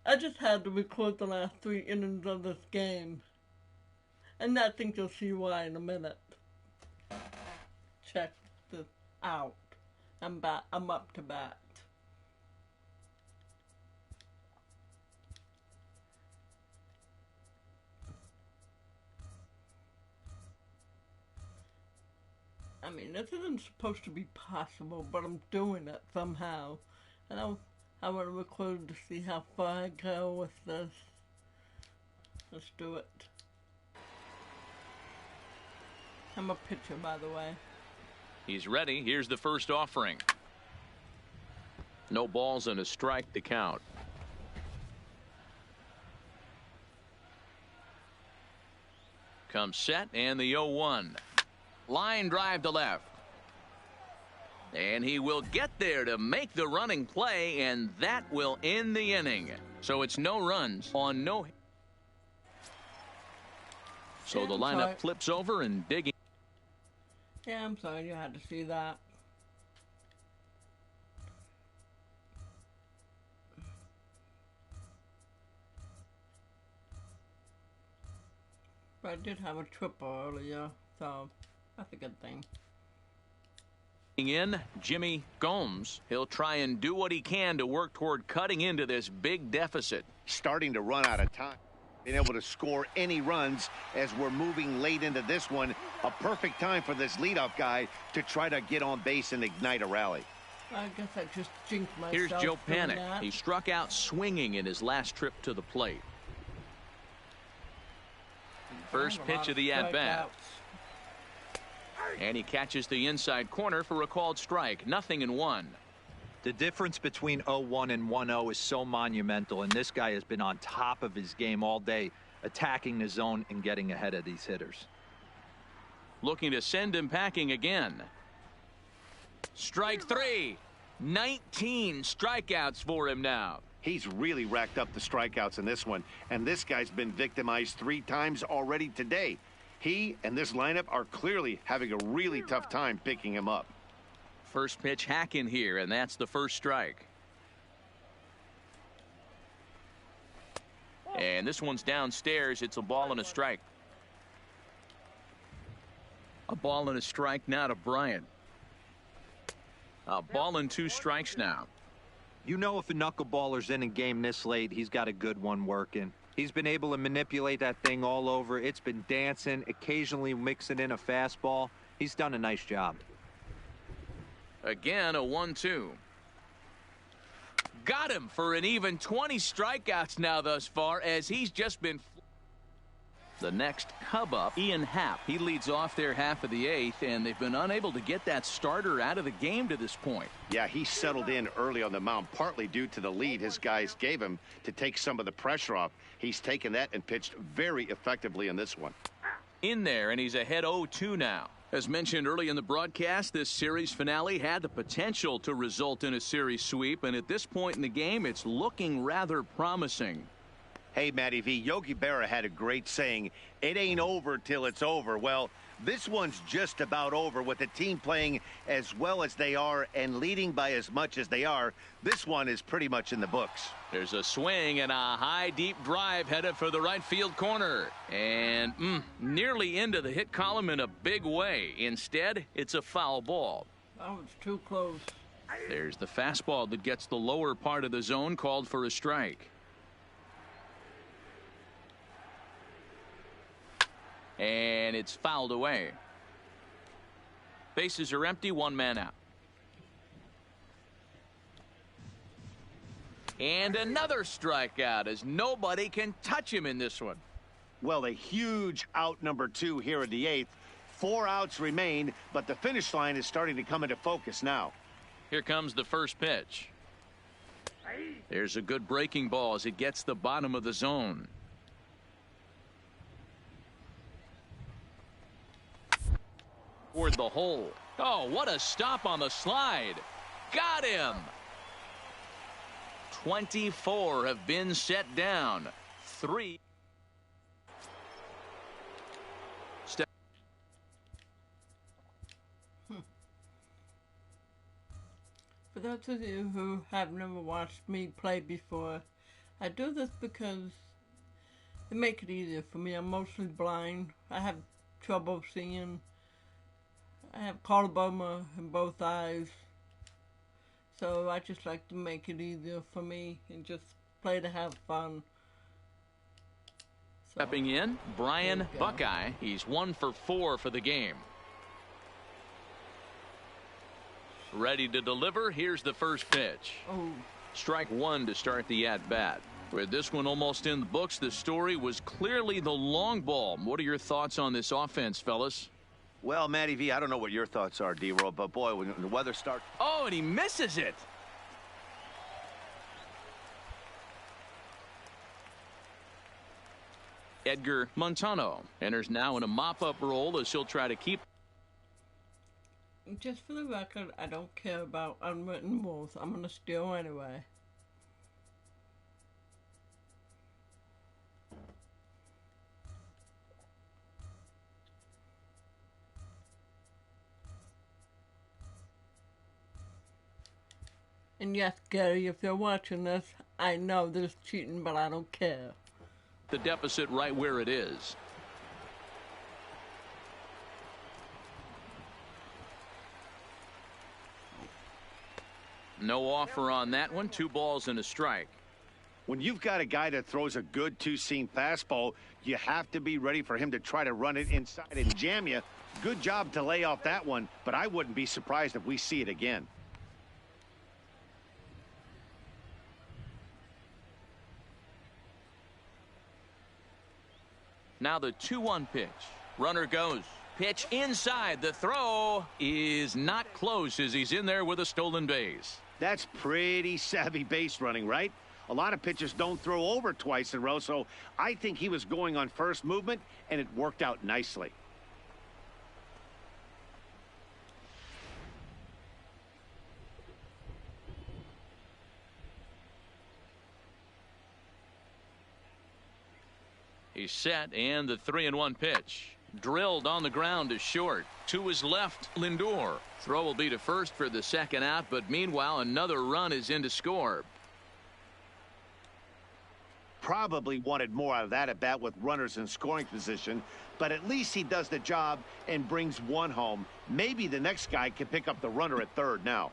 I just had to record the last 3 innings of this game. And I think you'll see why in a minute. Check this out. I'm up to bat. I mean, this isn't supposed to be possible, but I'm doing it somehow. And I want to record to see how far I go with this. Let's do it. I'm a pitcher, by the way. He's ready. Here's the first offering. No balls and a strike to count. Comes set and the 0-1. Line drive to left. And he will get there to make the running play, and that will end the inning. So it's no runs on no. So the lineup flips over and digging. Yeah, I'm sorry you had to see that. But I did have a triple earlier, so that's a good thing. In Jimmy Gomes, he'll try and do what he can to work toward cutting into this big deficit. Starting to run out of time. Being able to score any runs as we're moving late into this one. A perfect time for this leadoff guy to try to get on base and ignite a rally. I guess I just jinxed myself. Here's Joe Panik. He struck out swinging in his last trip to the plate. First pitch of the at-bat. And he catches the inside corner for a called strike. 0-1. The difference between 0-1 and 1-0 is so monumental, and this guy has been on top of his game all day, attacking the zone and getting ahead of these hitters. Looking to send him packing again. Strike 3. 19 strikeouts for him now. He's really racked up the strikeouts in this one, and this guy's been victimized 3 times already today. He and this lineup are clearly having a really tough time picking him up. First pitch hack in here, and that's the first strike. And this one's downstairs. It's a ball and a strike. A ball and a strike now to Bryant. A ball and 2 strikes now. You know, if a knuckleballer's in a game this late, he's got a good one working. He's been able to manipulate that thing all over. It's been dancing, occasionally mixing in a fastball. He's done a nice job. Again, a 1-2. Got him for an even 20 strikeouts now thus far, as he's just been. The next Cub up, Ian Happ. He leads off their half of the 8th, and they've been unable to get that starter out of the game to this point. Yeah, he settled in early on the mound, partly due to the lead his guys gave him to take some of the pressure off. He's taken that and pitched very effectively in this one. In there, and he's ahead 0-2 now. As mentioned early in the broadcast, this series finale had the potential to result in a series sweep, and at this point in the game, it's looking rather promising. Hey, Matty V, Yogi Berra had a great saying, it ain't over till it's over. Well, this one's just about over with the team playing as well as they are and leading by as much as they are. This one is pretty much in the books. There's a swing and a high deep drive headed for the right field corner. And nearly into the hit column in a big way. Instead, it's a foul ball. Oh, it's too close. There's the fastball that gets the lower part of the zone, called for a strike. And it's fouled away. Bases are empty, 1 man out. And another strikeout, as nobody can touch him in this one. Well, a huge out number 2 here in the 8th. 4 outs remain, but the finish line is starting to come into focus now. Here comes the first pitch. There's a good breaking ball as it gets the bottom of the zone. Toward the hole. Oh, what a stop on the slide. Got him. 24 have been set down. 3. For those of you who have never watched me play before, I do this because it makes it easier for me. I'm mostly blind. I have trouble seeing. I have glaucoma in both eyes. So I just like to make it easier for me and just play to have fun. So, stepping in, Brian Buckeye. He's 1 for 4 for the game. Ready to deliver. Here's the first pitch. Oh. Strike one to start the at-bat. With this one almost in the books, the story was clearly the long ball. What are your thoughts on this offense, fellas? Well, Matty V, I don't know what your thoughts are, D-Roll, but boy, when the weather starts... Oh, and he misses it. Edgar Montano enters now in a mop-up role as he'll try to keep. Just for the record, I don't care about unwritten rules. I'm going to steal anyway. And yes, Gary, if you're watching this, I know there's cheating, but I don't care. The deficit right where it is. No offer on that one. 2 balls and a strike. When you've got a guy that throws a good two-seam fastball, you have to be ready for him to try to run it inside and jam you. Good job to lay off that one, but I wouldn't be surprised if we see it again. Now the 2-1 pitch. Runner goes. Pitch inside. The throw is not close as he's in there with a stolen base. That's pretty savvy base running, right? A lot of pitchers don't throw over twice in a row, so I think he was going on first movement, and it worked out nicely. He's set, and the 3-1 pitch. Drilled on the ground to short. To his left, Lindor. Throw will be to first for the second out, but meanwhile, another run is in to score. Probably wanted more out of that at bat with runners in scoring position, but at least he does the job and brings one home. Maybe the next guy can pick up the runner at third now.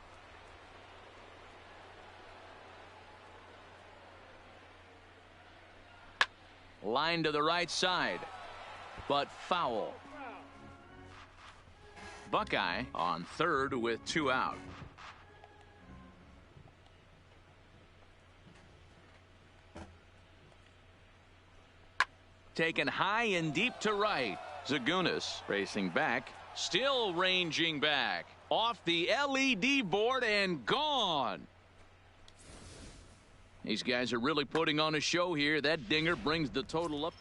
Line to the right side, but foul. Buckeye on third with 2 out. Taken high and deep to right. Zagunis racing back, still ranging back. Off the LED board and gone. These guys are really putting on a show here. That dinger brings the total up.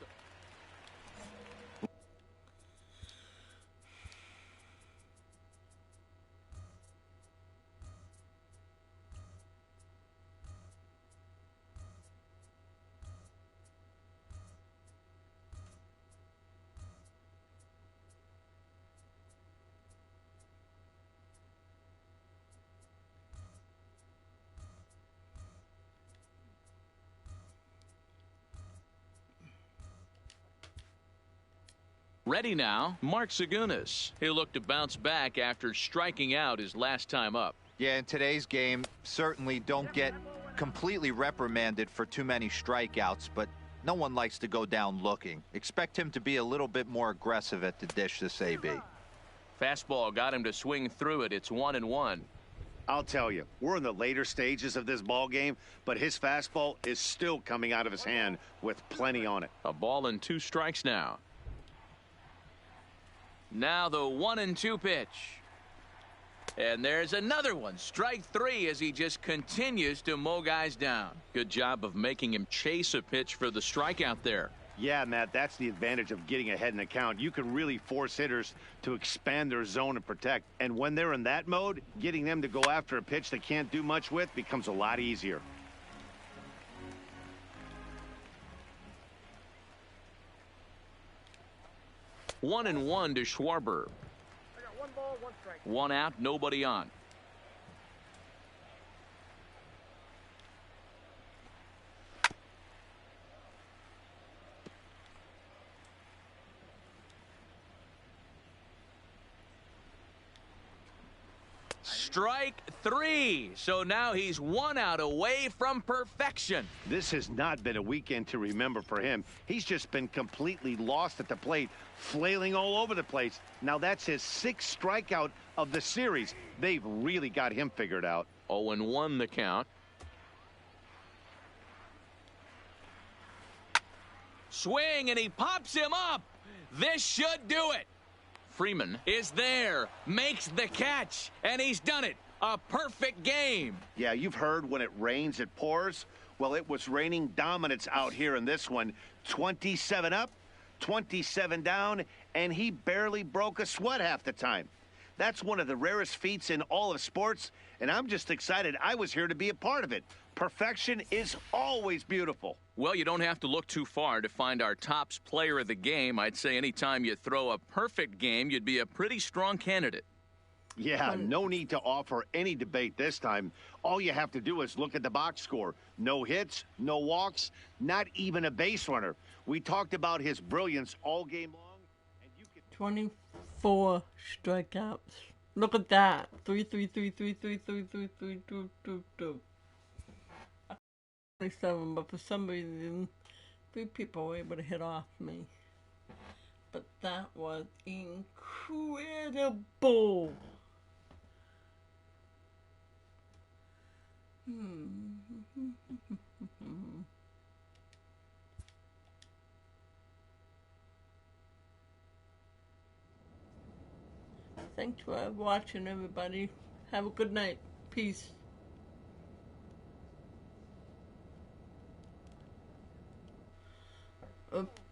Ready now, Mark Zagunis. He'll look to bounce back after striking out his last time up. Yeah, in today's game, certainly don't get completely reprimanded for too many strikeouts, but no one likes to go down looking. Expect him to be a little bit more aggressive at the dish this AB. Fastball got him to swing through it. It's 1-1. I'll tell you, we're in the later stages of this ball game, but his fastball is still coming out of his hand with plenty on it. A ball and 2 strikes now. Now the 1-2 pitch. And there's another one. Strike 3 as he just continues to mow guys down. Good job of making him chase a pitch for the strikeout there. Yeah, Matt, that's the advantage of getting ahead in the count. You can really force hitters to expand their zone and protect. And when they're in that mode, getting them to go after a pitch they can't do much with becomes a lot easier. One and one to Schwarber. I got 1 ball, 1 strike. 1 out, nobody on. strike 3. So now he's 1 out away from perfection. This has not been a weekend to remember for him. He's just been completely lost at the plate, flailing all over the place. Now that's his 6th strikeout of the series. They've really got him figured out. 0-1 the count. Swing, and he pops him up. This should do it. Freeman is there, makes the catch, and he's done it. A perfect game. Yeah, you've heard when it rains, it pours. Well, it was raining dominance out here in this one. 27 up, 27 down, and he barely broke a sweat half the time. That's one of the rarest feats in all of sports, and I'm just excited I was here to be a part of it. Perfection is always beautiful. Well, you don't have to look too far to find our tops player of the game. I'd say anytime you throw a perfect game, you'd be a pretty strong candidate. Yeah, no need to offer any debate this time. All you have to do is look at the box score. No hits, no walks, not even a base runner. We talked about his brilliance all game long. And you could 24 strikeouts. Look at that. 3, 3, 3, 3, 3, 3, 3, 3, 2, 2, 2. 27, but for some reason, 3 people were able to hit off me. But that was incredible. Thanks for watching, everybody. Have a good night. Peace. Oops.